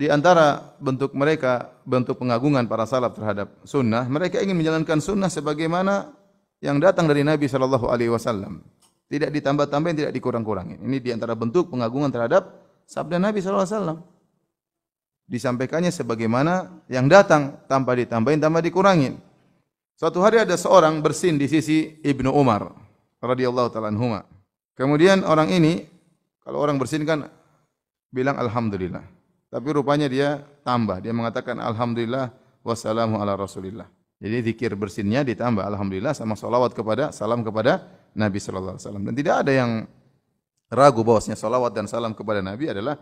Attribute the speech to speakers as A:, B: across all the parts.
A: di antara bentuk mereka, bentuk pengagungan para salaf terhadap sunnah, mereka ingin menjalankan sunnah sebagaimana yang datang dari Nabi sallallahu alaihi wasallam. Tidak ditambah-tambahin, tidak dikurang-kurangin. Ini di antara bentuk pengagungan terhadap sabda Nabi sallallahu alaihi wasallam. Disampaikannya sebagaimana yang datang, tanpa ditambahin, tanpa dikurangin. Suatu hari ada seorang bersin di sisi Ibnu Umar radhiyallahu taala anhuma. Kemudian orang ini, kalau orang bersin kan bilang alhamdulillah. Tapi rupanya dia tambah, dia mengatakan alhamdulillah wassalamu ala rasulillah. Jadi zikir bersinnya ditambah alhamdulillah sama salawat kepada salam kepada Nabi sallallahu alaihi wasallam. Dan tidak ada yang ragu bahwasanya salawat dan salam kepada Nabi adalah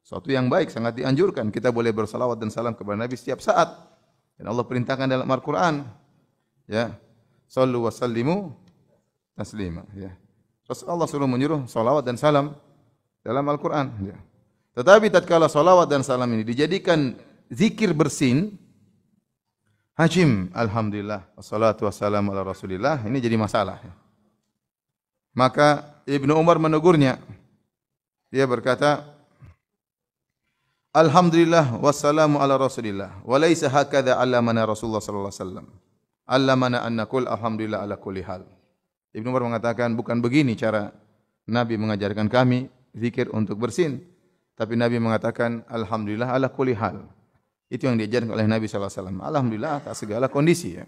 A: suatu yang baik, sangat dianjurkan. Kita boleh bersalawat dan salam kepada Nabi setiap saat. Dan Allah perintahkan dalam Al-Qur'an, ya, sallu wa sallimu taslima, ya. Rasulullah suruh menyuruh salawat dan salam dalam Al-Qur'an, ya. Tetapi tatkala salawat dan salam ini dijadikan zikir bersin, hajim, alhamdulillah, wassalatu wassalamu ala rasulillah, ini jadi masalah. Maka Ibnu Umar menegurnya. Dia berkata, alhamdulillah wassalamu ala rasulillah, wa laisa hakadha allamana Rasulullah sallallahu alaihi wasallam. Allamana an naqul alhamdulillah ala kulli hal. Ibnu Umar mengatakan, bukan begini cara Nabi mengajarkan kami zikir untuk bersin. Tapi Nabi mengatakan alhamdulillah ala kulli hal. Itu yang diajarkan oleh Nabi sallallahu alaihi wasallam. Alhamdulillah atas segala kondisi, ya.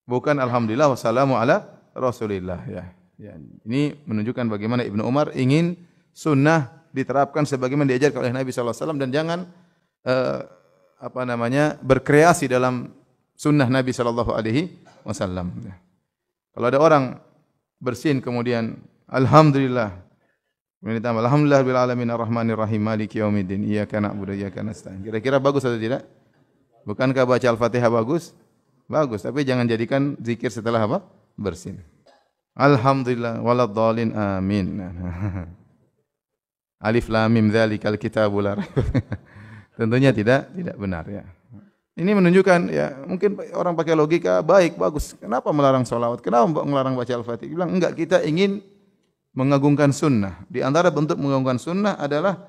A: Bukan alhamdulillah wassalamu ala rasulillah, ya. Ya, ini menunjukkan bagaimana Ibnu Umar ingin sunnah diterapkan sebagaimana diajarkan oleh Nabi sallallahu alaihi wasallam dan jangan berkreasi dalam sunnah Nabi sallallahu alaihi wasallam. Kalau ada orang bersin kemudian alhamdulillah, kemudian ditambah alhamdulillah bil alamin arrahmanir rahim maliki yaumiddin iyyaka na'budu wa iyyaka nasta'in. Kira-kira bagus atau tidak? Bukankah baca Al-Fatihah bagus? Bagus, tapi jangan jadikan zikir setelah apa? Bersin. Alhamdulillah waladhdallin amin. Alif lam mim dzalikal kitabul la raib. Tentunya tidak benar, ya. Ini menunjukkan, ya, mungkin orang pakai logika, baik, bagus. Kenapa melarang salawat? Kenapa melarang baca Al-Fatihah? Bilang enggak, kita ingin mengagungkan sunnah. Di antara bentuk mengagungkan sunnah adalah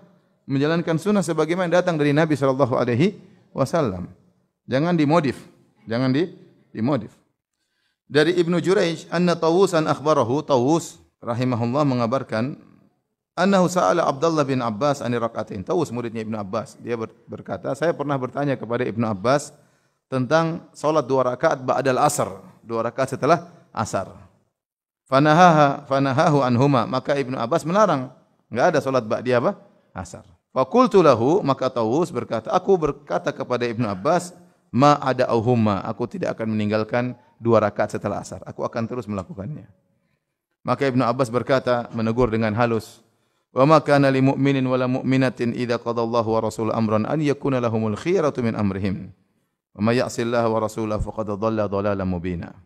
A: menjalankan sunnah sebagaimana datang dari Nabi sallallahu alaihi wasallam. Jangan dimodif, jangan dimodif. Dari Ibnu Jurayj, anna Tawusan akhbarahu, Tawus rahimahullah mengabarkan, annahu sa'ala Abdullah bin Abbas ani rak'atain. Tawus muridnya Ibnu Abbas. Dia berkata, saya pernah bertanya kepada Ibnu Abbas tentang salat 2 rakaat ba'dal asar, 2 rakaat setelah asar. Fanahahu anhuma, maka Ibnu Abbas melarang, enggak ada salat ba'di apa? Asar. Fa qultu lahu, maka Tawus berkata, aku berkata kepada Ibnu Abbas, ma ada auhuma, aku tidak akan meninggalkan 2 rakaat setelah asar. Aku akan terus melakukannya. Maka Ibnu Abbas berkata, menegur dengan halus, wa ma kana lil mu'minin wala mu'minatin idza qadallahu wa rasuluhu amran an yakuna lahumul khiyaratu min amrihim. Wa may ya'sillaha wa rasulahu faqad dhalla dhalalan mubina.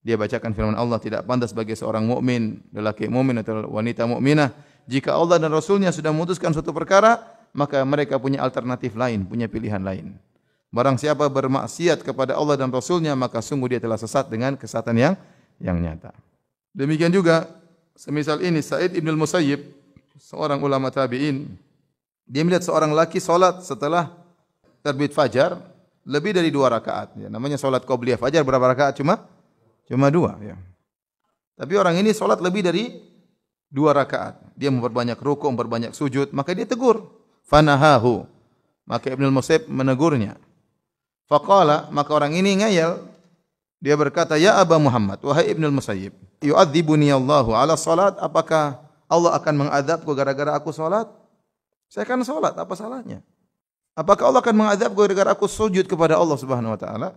A: Dia bacakan firman Allah, tidak pantas bagi seorang mukmin, lelaki mukmin atau wanita mukminah, jika Allah dan Rasulnya sudah memutuskan suatu perkara, maka mereka punya alternatif lain, punya pilihan lain. Barang siapa bermaksiat kepada Allah dan Rasulnya, maka sungguh dia telah sesat dengan kesesatan yang nyata. Demikian juga, semisal ini, Sa'id ibn al-Musayyib, seorang ulama tabi'in, dia melihat seorang laki salat setelah terbit fajar lebih dari 2 rakaat. Ya, namanya salat qobliyah fajar berapa rakaat? Cuma 2. Ya. Tapi orang ini salat lebih dari 2 rakaat. Dia memperbanyak rukuk, memperbanyak sujud, maka dia tegur. Fanahahu. Maka Ibnu al-Musayyib menegurnya. Faqala, maka orang ini ngayal. Dia berkata, ya Aba Muhammad, wahai Ibnu al-Musayyib, yu'adzibuni Allahu ala salat, apakah Allah akan mengadabku gara-gara aku salat? Saya kan salat, apa salahnya? Apakah Allah akan mengadabku gara-gara aku sujud kepada Allah Subhanahu wa taala?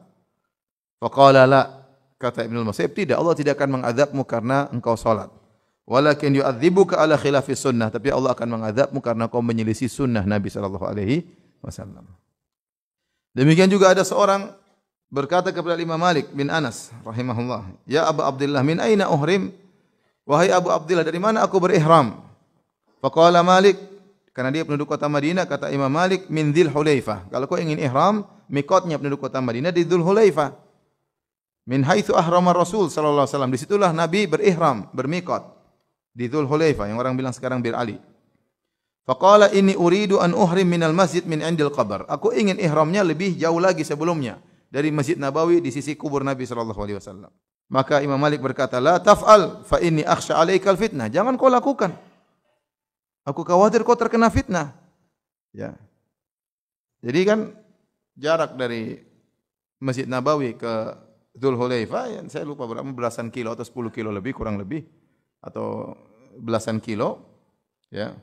A: Faqala la, kata Ibnu al-Musayyib, tidak, Allah tidak akan mengadabmu karena engkau salat. Walakin yu'adzibuka ala khilafis sunnah, tapi Allah akan mengadabmu karena kau menyelisih sunnah Nabi sallallahu alaihi wasallam. Demikian juga ada seorang berkata kepada Imam Malik bin Anas rahimahullah, ya Abu Abdullah, min aina uhrim? Wahai Abu Abdullah, dari mana aku berihram? Faqala Malik, karena dia penduduk kota Madinah, kata Imam Malik, min Dzul Hulaifah. Kalau kau ingin ihram, mikotnya penduduk kota Madinah di Dzul Hulaifah. Min haitsu ahrama Rasul sallallahu alaihi wasallam. Disitulah Nabi berihram, bermikot di Dzul Hulaifah, yang orang bilang sekarang Bir Ali. Faqala inni uridu an uhrim minal masjid min indil qabr. Aku ingin ihramnya lebih jauh lagi sebelumnya dari Masjid Nabawi di sisi kubur Nabi sallallahu alaihi wasallam. Maka Imam Malik berkata, "La taf'al fa inni akhsha 'alaikal fitnah." Jangan kau lakukan. Aku khawatir kau terkena fitnah. Ya. Jadi kan jarak dari Masjid Nabawi ke Dzulhulaifah, ya, saya lupa berapa, belasan kilo atau 10 kilo lebih, kurang lebih, atau belasan kilo, ya.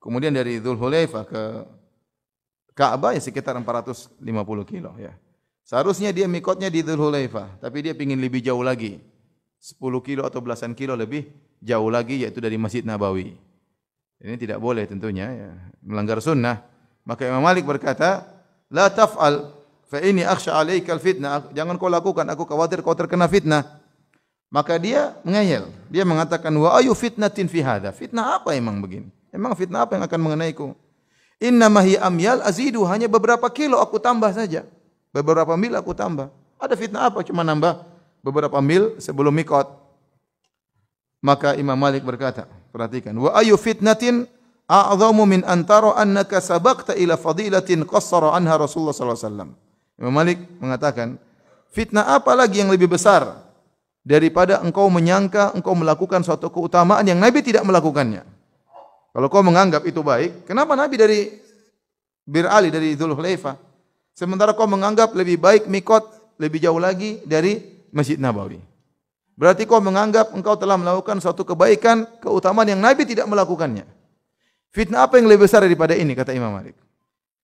A: Kemudian dari Dzulhulaifah ke Ka'bah ya sekitar 450 kilo, ya. Seharusnya dia mikotnya di Dzulhulaifah, tapi dia ingin lebih jauh lagi, 10 kilo atau belasan kilo lebih jauh lagi, yaitu dari Masjid Nabawi. Ini tidak boleh tentunya, ya, melanggar sunnah. Maka Imam Malik berkata, la taf'al fa inni akhsha 'alaikal fitnah. Jangan kau lakukan, aku khawatir kau terkena fitnah. Maka dia mengeyel. Dia mengatakan, wa ayu fitnatin fi hadza? Fitnah apa emang begini? Emang fitnah apa yang akan mengenaiku? Innama hiya amyal azidu, hanya beberapa kilo aku tambah saja. Beberapa mil aku tambah. Ada fitnah apa cuma nambah beberapa mil sebelum mikot? Maka Imam Malik berkata, perhatikan, wa ayu fitnatin a'zamu min antara annaka sabaqta ila fadilatin qassara anha Rasulullah sallallahu alaihi wasallam. Imam Malik mengatakan, fitnah apa lagi yang lebih besar daripada engkau menyangka engkau melakukan suatu keutamaan yang Nabi tidak melakukannya. Kalau kau menganggap itu baik, kenapa Nabi dari Bir Ali, dari Dzulhulaifah, sementara kau menganggap lebih baik mikot lebih jauh lagi dari Masjid Nabawi? Berarti kau menganggap engkau telah melakukan suatu kebaikan, keutamaan yang Nabi tidak melakukannya. Fitnah apa yang lebih besar daripada ini, kata Imam Malik.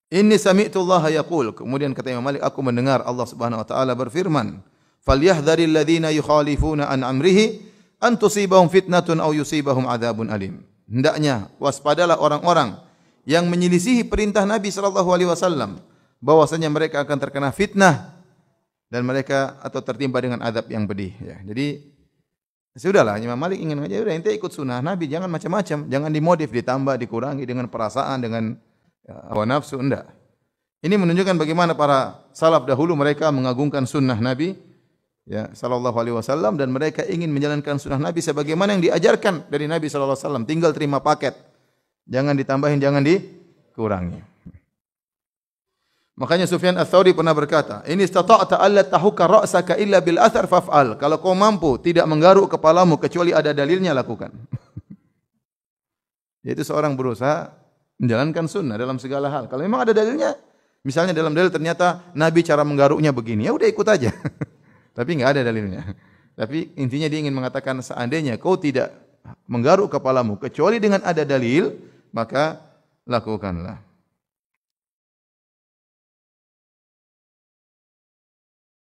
A: Inni sami'tu Allah yaqul. Kemudian kata Imam Malik, aku mendengar Allah Subhanahu wa taala berfirman, "Falyahdharil ladzina yukhalifuna an amrihi an tusibahum fitnatun aw yusibahum adzabun alim." Hendaknya waspadalah orang-orang yang menyelisihi perintah Nabi sallallahu alaihi wasallam, bahwasanya mereka akan terkena fitnah dan mereka atau tertimpa dengan azab yang pedih, ya. Jadi sudahlah, Imam Malik ingin aja udah ente ikut sunnah Nabi, jangan macam-macam, jangan dimodif, ditambah, dikurangi dengan perasaan, dengan hawa nafsu, enggak. Ini menunjukkan bagaimana para salaf dahulu mereka mengagungkan sunnah Nabi, ya, sallallahu alaihi wasallam, dan mereka ingin menjalankan sunnah Nabi sebagaimana yang diajarkan dari Nabi sallallahu alaihi wasallam, tinggal terima paket. Jangan ditambahin, jangan dikurangi. Makanya Sufyan Ats-Tsauri pernah berkata, "In istata'ta alla tahuka ra'saka illa bil athar faf'al." Kalau kau mampu tidak menggaruk kepalamu kecuali ada dalilnya, lakukan. Yaitu seorang berusaha menjalankan sunnah dalam segala hal. Kalau memang ada dalilnya, misalnya dalam dalil ternyata Nabi cara menggaruknya begini, ya udah ikut aja. Tapi enggak ada dalilnya. Tapi intinya dia ingin mengatakan, seandainya kau tidak menggaruk kepalamu kecuali dengan ada dalil, maka lakukanlah.